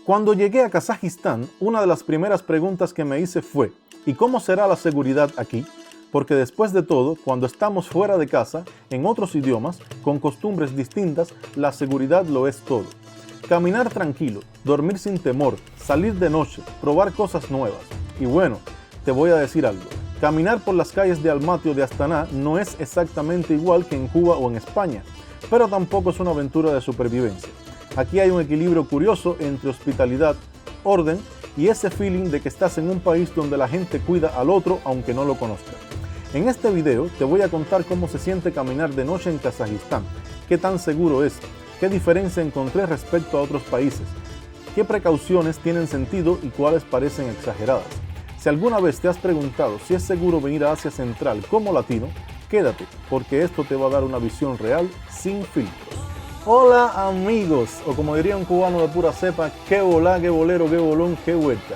Cuando llegué a Kazajistán, una de las primeras preguntas que me hice fue: ¿y cómo será la seguridad aquí? Porque después de todo, cuando estamos fuera de casa, en otros idiomas, con costumbres distintas, la seguridad lo es todo. Caminar tranquilo, dormir sin temor, salir de noche, probar cosas nuevas. Y bueno, te voy a decir algo. Caminar por las calles de Almaty o de Astana no es exactamente igual que en Cuba o en España, pero tampoco es una aventura de supervivencia. Aquí hay un equilibrio curioso entre hospitalidad, orden y ese feeling de que estás en un país donde la gente cuida al otro aunque no lo conozca. En este video te voy a contar cómo se siente caminar de noche en Kazajistán, qué tan seguro es, qué diferencia encontré respecto a otros países, qué precauciones tienen sentido y cuáles parecen exageradas. Si alguna vez te has preguntado si es seguro venir a Asia Central como latino, quédate, porque esto te va a dar una visión real sin filtros. Hola amigos, o como diría un cubano de pura cepa, qué volá, qué bolero, qué bolón, qué vuelta.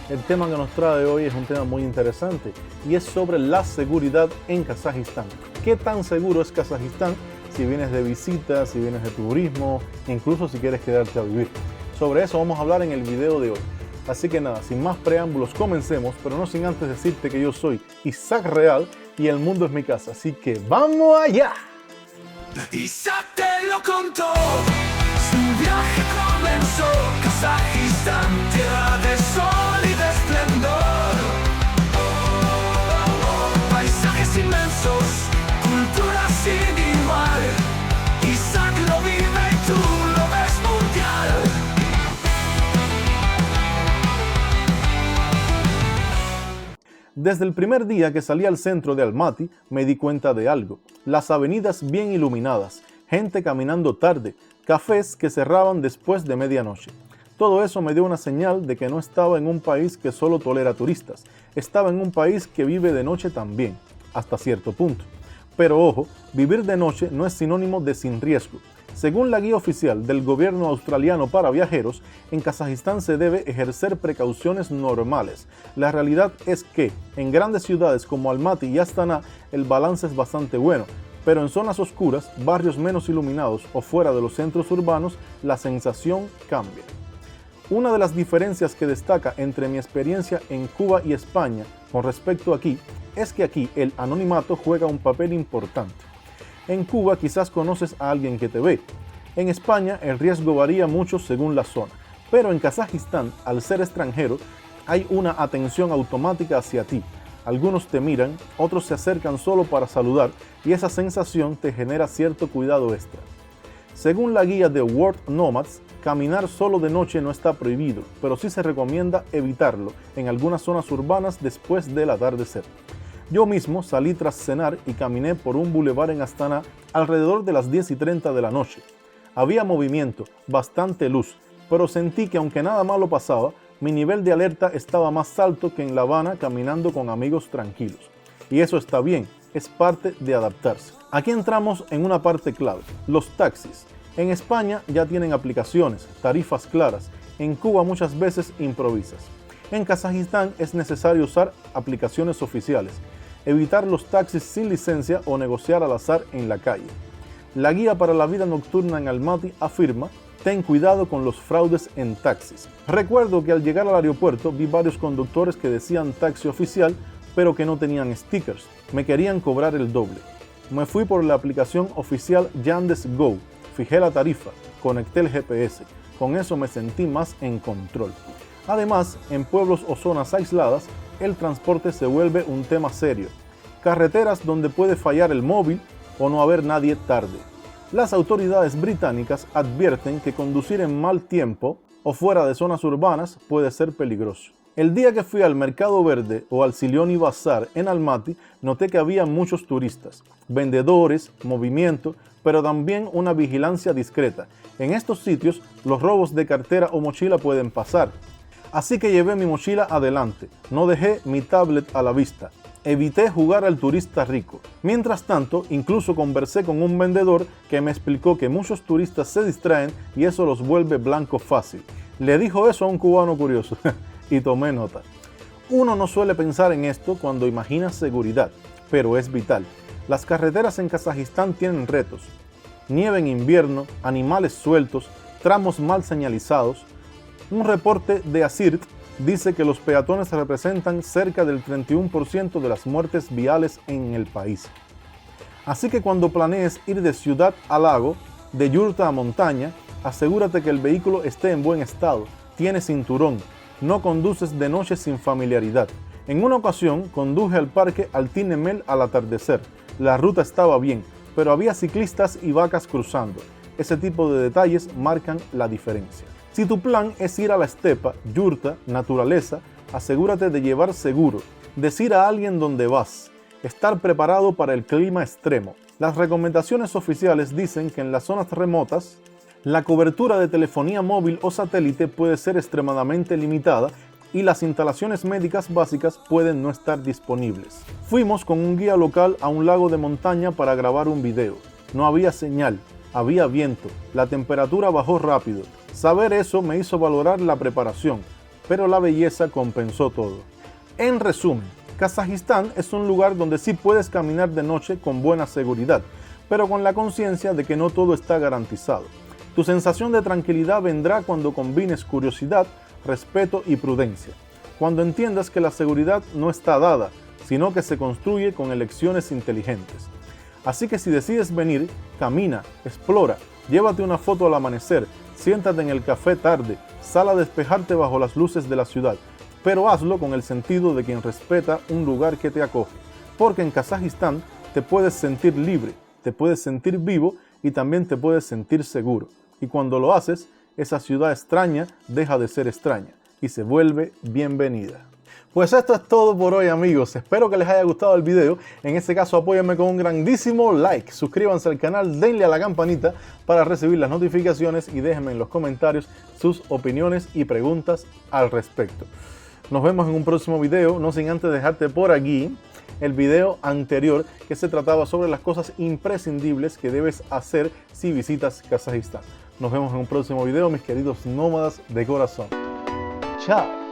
El tema que nos trae hoy es un tema muy interesante y es sobre la seguridad en Kazajistán. ¿Qué tan seguro es Kazajistán si vienes de visita, si vienes de turismo, incluso si quieres quedarte a vivir? Sobre eso vamos a hablar en el video de hoy. Así que nada, sin más preámbulos, comencemos, pero no sin antes decirte que yo soy Isaac Real y el mundo es mi casa, así que ¡vamos allá! Isaac te lo contó, su viaje comenzó, Kazajistán, tierra de sol y de esplendor. Paisajes inmensos, cultura sin igual, Isaac lo vive y tú lo ves mundial. Desde el primer día que salí al centro de Almaty me di cuenta de algo: las avenidas bien iluminadas, gente caminando tarde, cafés que cerraban después de medianoche. Todo eso me dio una señal de que no estaba en un país que solo tolera turistas, estaba en un país que vive de noche también, hasta cierto punto. Pero ojo, vivir de noche no es sinónimo de sin riesgo. Según la guía oficial del gobierno australiano para viajeros, en Kazajistán se debe ejercer precauciones normales. La realidad es que en grandes ciudades como Almaty y Astana el balance es bastante bueno, pero en zonas oscuras, barrios menos iluminados o fuera de los centros urbanos, la sensación cambia. Una de las diferencias que destaca entre mi experiencia en Cuba y España con respecto a aquí, es que aquí el anonimato juega un papel importante. En Cuba quizás conoces a alguien que te ve. En España el riesgo varía mucho según la zona, pero en Kazajistán, al ser extranjero, hay una atención automática hacia ti. Algunos te miran, otros se acercan solo para saludar y esa sensación te genera cierto cuidado extra. Según la guía de World Nomads, caminar solo de noche no está prohibido, pero sí se recomienda evitarlo en algunas zonas urbanas después del atardecer. Yo mismo salí tras cenar y caminé por un bulevar en Astana alrededor de las 10:30 de la noche. Había movimiento, bastante luz, pero sentí que aunque nada malo pasaba, mi nivel de alerta estaba más alto que en La Habana caminando con amigos tranquilos. Y eso está bien, es parte de adaptarse. Aquí entramos en una parte clave, los taxis. En España ya tienen aplicaciones, tarifas claras, en Cuba muchas veces improvisas. En Kazajistán es necesario usar aplicaciones oficiales, evitar los taxis sin licencia o negociar al azar en la calle. La guía para la vida nocturna en Almaty afirma: ten cuidado con los fraudes en taxis. Recuerdo que al llegar al aeropuerto vi varios conductores que decían taxi oficial, pero que no tenían stickers. Me querían cobrar el doble. Me fui por la aplicación oficial Yandex Go, fijé la tarifa, conecté el GPS. Con eso me sentí más en control. Además, en pueblos o zonas aisladas, el transporte se vuelve un tema serio. Carreteras donde puede fallar el móvil o no haber nadie tarde. Las autoridades británicas advierten que conducir en mal tiempo o fuera de zonas urbanas puede ser peligroso. El día que fui al Mercado Verde o al Silioni Bazar en Almaty, noté que había muchos turistas, vendedores, movimiento, pero también una vigilancia discreta. En estos sitios, los robos de cartera o mochila pueden pasar. Así que llevé mi mochila adelante, no dejé mi tablet a la vista. Evité jugar al turista rico. Mientras tanto, incluso conversé con un vendedor que me explicó que muchos turistas se distraen y eso los vuelve blanco fácil. Le dijo eso a un cubano curioso y tomé nota. Uno no suele pensar en esto cuando imagina seguridad, pero es vital. Las carreteras en Kazajistán tienen retos. Nieve en invierno, animales sueltos, tramos mal señalizados. Un reporte de ACIRT dice que los peatones representan cerca del 31% de las muertes viales en el país. Así que cuando planees ir de ciudad a lago, de yurta a montaña, asegúrate que el vehículo esté en buen estado, tiene cinturón, no conduces de noche sin familiaridad. En una ocasión conduje al parque Altinemel al atardecer. La ruta estaba bien, pero había ciclistas y vacas cruzando. Ese tipo de detalles marcan la diferencia. Si tu plan es ir a la estepa, yurta, naturaleza, asegúrate de llevar seguro, decir a alguien dónde vas, estar preparado para el clima extremo. Las recomendaciones oficiales dicen que en las zonas remotas, la cobertura de telefonía móvil o satélite puede ser extremadamente limitada y las instalaciones médicas básicas pueden no estar disponibles. Fuimos con un guía local a un lago de montaña para grabar un video. No había señal, había viento, la temperatura bajó rápido. Saber eso me hizo valorar la preparación, pero la belleza compensó todo. En resumen, Kazajistán es un lugar donde sí puedes caminar de noche con buena seguridad, pero con la conciencia de que no todo está garantizado. Tu sensación de tranquilidad vendrá cuando combines curiosidad, respeto y prudencia. Cuando entiendas que la seguridad no está dada, sino que se construye con elecciones inteligentes. Así que si decides venir, camina, explora, llévate una foto al amanecer, siéntate en el café tarde, sal a despejarte bajo las luces de la ciudad, pero hazlo con el sentido de quien respeta un lugar que te acoge, porque en Kazajistán te puedes sentir libre, te puedes sentir vivo y también te puedes sentir seguro. Y cuando lo haces, esa ciudad extraña deja de ser extraña y se vuelve bienvenida. Pues esto es todo por hoy, amigos. Espero que les haya gustado el video. En este caso, apóyenme con un grandísimo like. Suscríbanse al canal, denle a la campanita para recibir las notificaciones y déjenme en los comentarios sus opiniones y preguntas al respecto. Nos vemos en un próximo video, no sin antes dejarte por aquí el video anterior que se trataba sobre las cosas imprescindibles que debes hacer si visitas Kazajistán. Nos vemos en un próximo video, mis queridos nómadas de corazón. Chao.